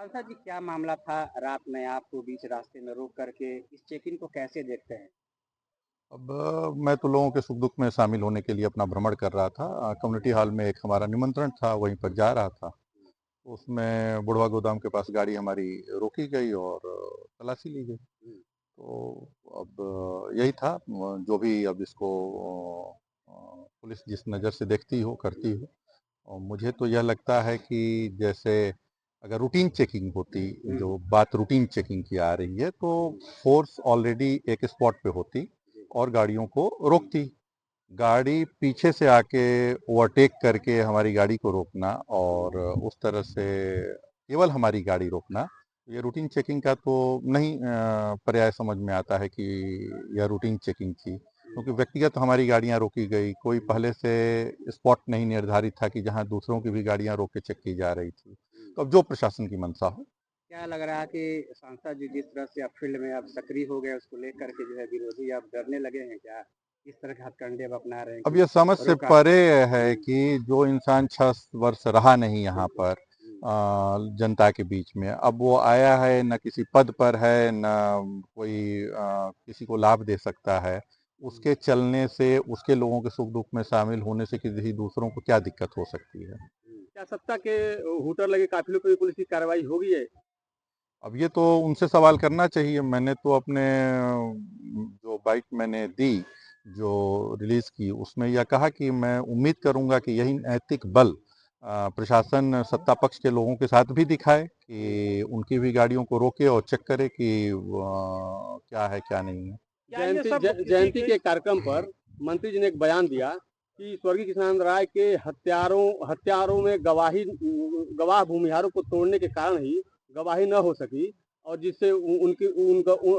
सांसद जी, क्या मामला था रात में आपको बीच रास्ते में रोक करके? इस चेकिंग को कैसे देखते हैं? अब मैं तो लोगों के सुख दुख में शामिल होने के लिए अपना भ्रमण कर रहा था। कम्युनिटी हॉल में एक हमारा निमंत्रण था, वहीं पर जा रहा था। उसमें बुढ़वा गोदाम के पास गाड़ी हमारी रोकी गई और तलाशी ली गई। हुँ, तो अब यही था, जो भी अब इसको पुलिस जिस नज़र से देखती हो करती हो। और मुझे तो यह लगता है कि जैसे अगर रूटीन चेकिंग होती, हुँ, जो बात रूटीन चेकिंग की आ रही है, तो हुँ, फोर्स ऑलरेडी एक स्पॉट पे होती जी, और गाड़ियों को रोकती। गाड़ी पीछे से आके ओवरटेक करके हमारी गाड़ी को रोकना और उस तरह से केवल हमारी गाड़ी रोकना, ये रूटीन चेकिंग का तो नहीं पर्याय समझ में आता है कि यह रूटीन चेकिंग थी, हुँ, क्योंकि व्यक्तिगत हमारी गाड़ियां रोकी गई। कोई हुँ, पहले से स्पॉट नहीं निर्धारित था कि जहां दूसरों की भी गाड़ियां रोक के चेक की जा रही थी। हुँ। तो अब जो प्रशासन की मंशा हो। क्या लग रहा है कि सांसद जी जिस तरह से अब फील्ड में अब सक्रिय हो गए, उसको लेकर के जो है विरोधी अब डरने लगे हैं क्या? किस तरह के हथकंडे अब अपना रहे हैं अब कि ये समझ से रोका? परे है हुँ, कि जो इंसान 6 वर्ष रहा नहीं यहाँ बिल्कुल। पर हुँ, जनता के बीच में, अब वो आया है, न किसी पद पर है, न कोई किसी को लाभ दे सकता है। हुँ, उसके चलने से, उसके लोगों के सुख दुख में शामिल होने से किसी दूसरों को क्या दिक्कत हो सकती है। हुँ। क्या सत्ता के हूटर लगे काफिलों पे भी पुलिस की कार्रवाई होगी है? अब ये तो उनसे सवाल करना चाहिए। मैंने तो अपने जो बाइट मैंने दी, जो रिलीज की, उसमें यह कहा कि मैं उम्मीद करूंगा कि यही नैतिक बल प्रशासन सत्ता पक्ष के लोगों के साथ भी दिखाए हुँ। कि उनकी भी गाड़ियों को रोके और चेक करे कि क्या है क्या नहीं है। क्या ये सब जयंती के कार्यक्रम पर मंत्री जी ने एक बयान दिया कि स्वर्गीय कृष्णानंद राय के हत्यारों में गवाह भूमिहारों को तोड़ने के कारण ही गवाही न हो सकी और जिससे उनकी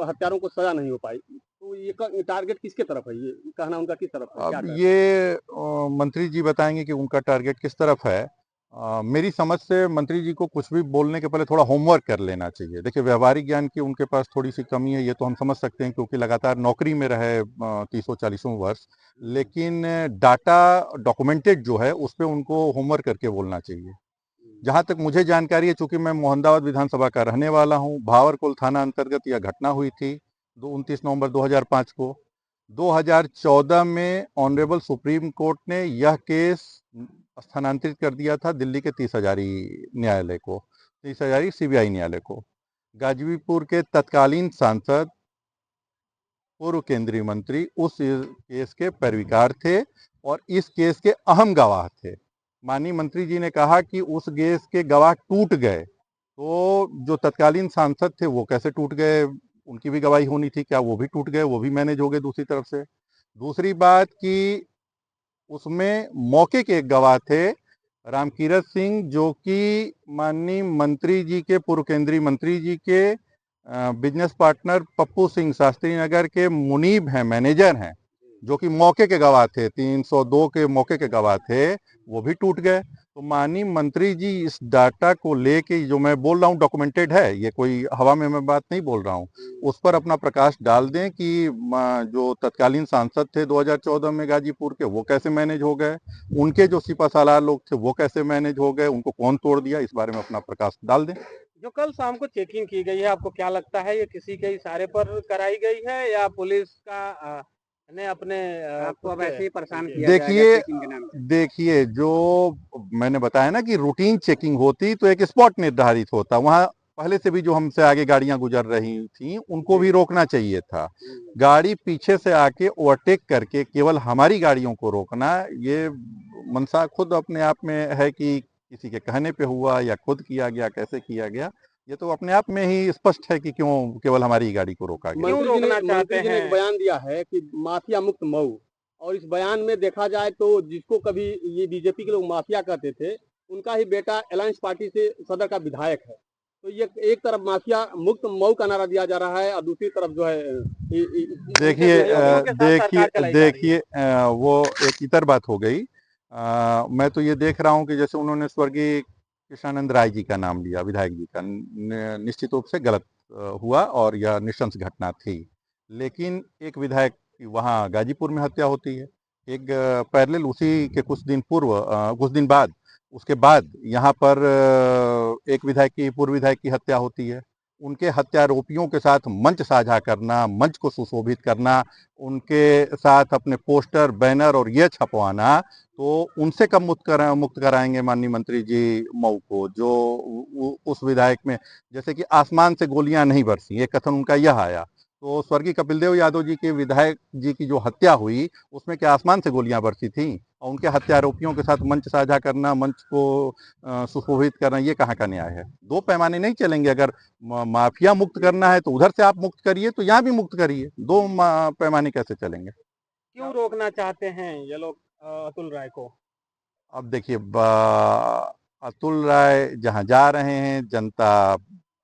हत्यारों को सजा नहीं हो पाई। तो ये टारगेट किसके तरफ है? ये कहना उनका किस तरफ है? क्या अब कहते ये मंत्री जी बताएंगे कि उनका टारगेट किस तरफ है। मेरी समझ से मंत्री जी को कुछ भी बोलने के पहले थोड़ा होमवर्क कर लेना चाहिए। देखिए, व्यवहारिक ज्ञान की उनके पास थोड़ी सी कमी है, ये तो हम समझ सकते हैं, क्योंकि लगातार नौकरी में रहे 30-40 वर्ष। हैं? लेकिन डाटा डॉक्यूमेंटेड जो है, उस पर उनको होमवर्क करके बोलना चाहिए। हम्म, जहां तक मुझे जानकारी है, चूंकि मैं मोहनदाबाद विधानसभा का रहने वाला हूं, भावरकुल थाना अंतर्गत यह घटना हुई थी 29 नवंबर 2005 को। 2014 में ऑनरेबल सुप्रीम कोर्ट ने यह केस स्थानांतरित कर दिया था दिल्ली के 30 हजारी न्यायालय को, 30 हजारी सीबीआई न्यायालय को। गाजीपुर के तत्कालीन सांसद, पूर्व केंद्रीय मंत्री उस केस के पैरवीकार थे और इस केस के अहम गवाह थे। माननीय मंत्री जी ने कहा कि उस केस के गवाह टूट गए, तो जो तत्कालीन सांसद थे वो कैसे टूट गए? उनकी भी गवाही होनी थी, क्या वो भी टूट गए? वो भी मैनेज हो गए दूसरी तरफ से। दूसरी बात कि उसमें मौके के एक गवाह थे, रामकीरत सिंह, जो कि माननीय मंत्री जी के, पूर्व केंद्रीय मंत्री जी के बिजनेस पार्टनर पप्पू सिंह शास्त्री नगर के मुनीब हैं, मैनेजर हैं, जो कि मौके के गवाह थे, 302 के मौके के गवाह थे, वो भी टूट गए। तो माननीय मंत्री जी इस डाटा को लेके, जो मैं बोल रहा हूँ डॉक्यूमेंटेड है, ये कोई हवा में मैं बात नहीं बोल रहा हूँ, उस पर अपना प्रकाश डाल दें कि जो तत्कालीन सांसद थे 2014 में गाजीपुर के, वो कैसे मैनेज हो गए, उनके जो सिपा सालार लोग थे वो कैसे मैनेज हो गए, उनको कौन तोड़ दिया, इस बारे में अपना प्रकाश डाल दें। जो कल शाम को चेकिंग की गई है, आपको क्या लगता है ये किसी के इशारे पर कराई गई है या पुलिस का ने अपने आपको अब ऐसे ही परेशान किया जाएगा देखिए चेकिंग के नाम पे? देखिए जो मैंने बताया ना कि रूटीन चेकिंग होती तो एक स्पॉट निर्धारित होता, वहां पहले से भी जो हमसे आगे गाड़ियां गुजर रही थी उनको जी। भी रोकना चाहिए था। हुँ, गाड़ी पीछे से आके ओवरटेक करके केवल हमारी गाड़ियों को रोकना, ये मंशा खुद अपने आप में है कि किसी के कहने पे हुआ या खुद किया गया, कैसे किया गया, ये तो अपने आप में ही स्पष्ट है कि क्यों केवल हमारी ही गाड़ी को रोका गया। मंत्री जी ने एक बयान दिया है कि माफिया मुक्त मऊ, और इस बयान में देखा जाए तो जिसको कभी ये बीजेपी के लोग माफिया कहते थे, उनका ही बेटा अलायंस पार्टी से सदर का विधायक है। तो ये एक तरफ माफिया मुक्त मऊ का नारा दिया जा रहा है और दूसरी तरफ जो है उनके देखिए सहयोगियों के साथ सरकार चलाई जा रही है। देखिए वो एक इतर बात हो गई। मैं तो ये देख रहा हूँ कि जैसे उन्होंने स्वर्गीय कृष्णानंद राय जी का नाम लिया, विधायक जी का, निश्चित रूप से गलत हुआ और यह निशंस घटना थी। लेकिन एक विधायक की वहाँ गाजीपुर में हत्या होती है। एक पैरेलल उसी के कुछ दिन बाद उसके बाद यहाँ पर एक विधायक की पूर्व विधायक की हत्या होती है। उनके हत्यारोपियों के साथ मंच साझा करना, मंच को सुशोभित करना, उनके साथ अपने पोस्टर, बैनर और ये छपवाना, तो उनसे कब मुक्त कराएंगे माननीय मंत्री जी मऊ को, जो उस विधायक में जैसे कि आसमान से गोलियां नहीं बरसी, एक कथन उनका यह आया। तो स्वर्गीय कपिल देव यादव जी के विधायक जी की जो हत्या हुई, उसमें क्या आसमान से गोलियां बरसी थी? और उनके हत्यारोपियों के साथ मंच साझा करना, मंच को सुशोभित करना, ये कहाँ का न्याय है? दो पैमाने नहीं चलेंगे। अगर माफिया मुक्त करना है तो उधर से आप मुक्त करिए, तो यहाँ भी मुक्त करिए। दो पैमाने कैसे चलेंगे? क्यों रोकना चाहते हैं ये लोग अतुल राय को? अब देखिए, अतुल राय जहां जा रहे हैं, जनता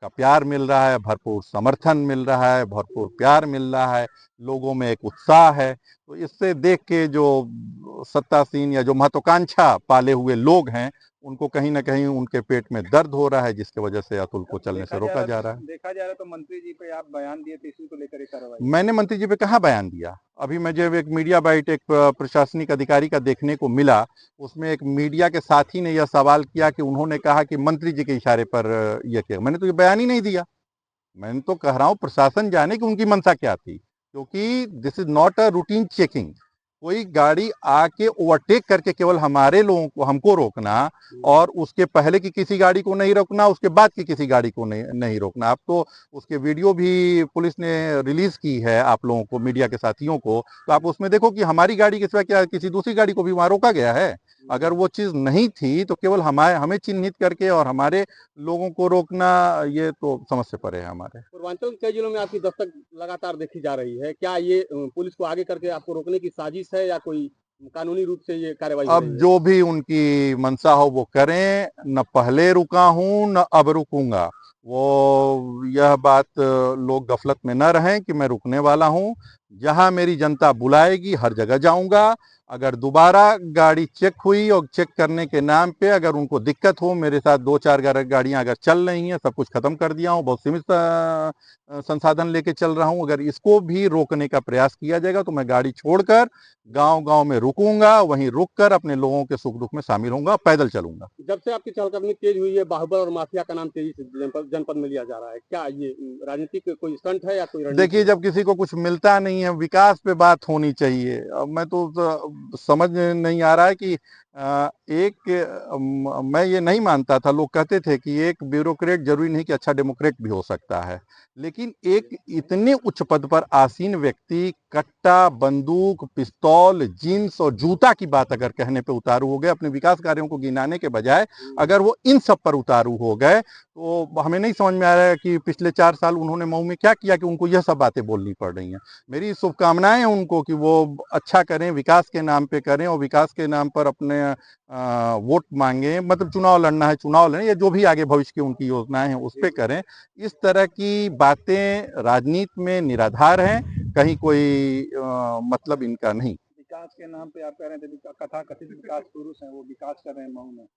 का प्यार मिल रहा है, भरपूर समर्थन मिल रहा है, भरपूर प्यार मिल रहा है, लोगों में एक उत्साह है। तो इससे देख के जो सत्तासीन या जो महत्वाकांक्षा पाले हुए लोग हैं, उनको कहीं ना कहीं उनके पेट में दर्द हो रहा है, जिसकी वजह से अतुल को चलने से रोका जा रहा है। देखा जा रहा है तो मंत्री जी पे आप बयान दिए थे, इसी को लेकर कार्रवाई। मैंने मंत्री जी पे कहाँ बयान दिया? अभी मैं जब एक मीडिया बाइट एक प्रशासनिक अधिकारी का देखने को मिला, उसमें एक मीडिया के साथी ने यह सवाल किया कि उन्होंने कहा कि मंत्री जी के इशारे पर यह किया। मैंने तो ये बयान ही नहीं दिया। मैंने तो कह रहा हूँ प्रशासन जाने कि उनकी मंशा क्या थी, क्योंकि this is not a routine checking. कोई गाड़ी आके ओवरटेक करके केवल हमारे लोगों को, हमको रोकना, और उसके पहले की किसी गाड़ी को नहीं रोकना, उसके बाद की किसी गाड़ी को नहीं रोकना। अब तो उसके वीडियो भी पुलिस ने रिलीज की है आप लोगों को, मीडिया के साथियों को, तो आप उसमें देखो कि हमारी गाड़ी के सिवा क्या किसी दूसरी गाड़ी को भी वहां रोका गया है। अगर वो चीज नहीं थी तो केवल हमें चिन्हित करके और हमारे लोगों को रोकना, ये तो समझ से परे है हमारे। पूर्वांचल के कई जिलों में आपकी दस्तक लगातार देखी जा रही है, क्या ये पुलिस को आगे करके आपको रोकने की साजिश है या कोई कानूनी रूप से ये कार्रवाई हो अब रही है? जो भी उनकी मंशा हो वो करें। न पहले रुका हूं न अब रुकूंगा। वो यह बात लोग गफलत में न रहें कि मैं रुकने वाला हूं। जहां मेरी जनता बुलाएगी हर जगह जाऊंगा। अगर दोबारा गाड़ी चेक हुई और चेक करने के नाम पे अगर उनको दिक्कत हो, मेरे साथ 2-4 गाड़ियां अगर चल रही हैं, सब कुछ खत्म कर दिया हूं, बहुत सीमित संसाधन लेके चल रहा हूं, अगर इसको भी रोकने का प्रयास किया जाएगा तो मैं गाड़ी छोड़कर गांव-गांव में रुकूंगा, वहीं रुककर अपने लोगों के सुख दुख में शामिल होऊंगा, पैदल चलूंगा। जब से आपकी चहलकदमी तेज हुई है, बाहुबल और माफिया का नाम तेजी से जनपद में लिया जा रहा है, क्या ये राजनीतिक कोई स्टंट है या कोई रणनीति? देखिए, जब किसी को कुछ मिलता नहीं है, विकास पे बात होनी चाहिए। अब मैं तो समझ नहीं आ रहा है कि मैं ये नहीं मानता था, लोग कहते थे कि एक ब्यूरोक्रेट जरूरी नहीं कि अच्छा डेमोक्रेट भी हो सकता है, लेकिन एक इतने उच्च पद पर आसीन व्यक्ति कट्टा, बंदूक, पिस्तौल, जींस और जूता की बात अगर कहने पे उतारू हो गए, अपने विकास कार्यों को गिनाने के बजाय अगर वो इन सब पर उतारू हो गए, तो हमें नहीं समझ में आ रहा है कि पिछले 4 साल उन्होंने मऊ में क्या किया कि उनको यह सब बातें बोलनी पड़ रही हैं। मेरी शुभकामनाएं हैं उनको कि वो अच्छा करें, विकास के नाम पे करें, और विकास के नाम पर अपने वोट मांगे, मतलब चुनाव लड़ना है चुनाव लड़ें, या जो भी आगे भविष्य की उनकी योजनाएं हैं उस पर करें। इस तरह की बातें राजनीति में निराधार हैं, कहीं कोई मतलब इनका नहीं। विकास के नाम पे आप कह रहे थे कथा कथित विकास पुरुष हैं, वो विकास कर रहे हैं मऊ में।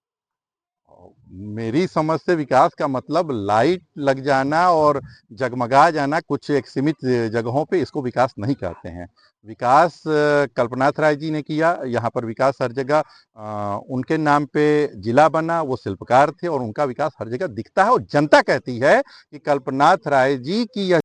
मेरी समझ से विकास का मतलब लाइट लग जाना और जगमगा जाना कुछ एक सीमित जगहों पे, इसको विकास नहीं कहते हैं। विकास कल्पनाथ राय जी ने किया, यहाँ पर विकास हर जगह उनके नाम पे जिला बना, वो शिल्पकार थे और उनका विकास हर जगह दिखता है, और जनता कहती है कि कल्पनाथ राय जी की यह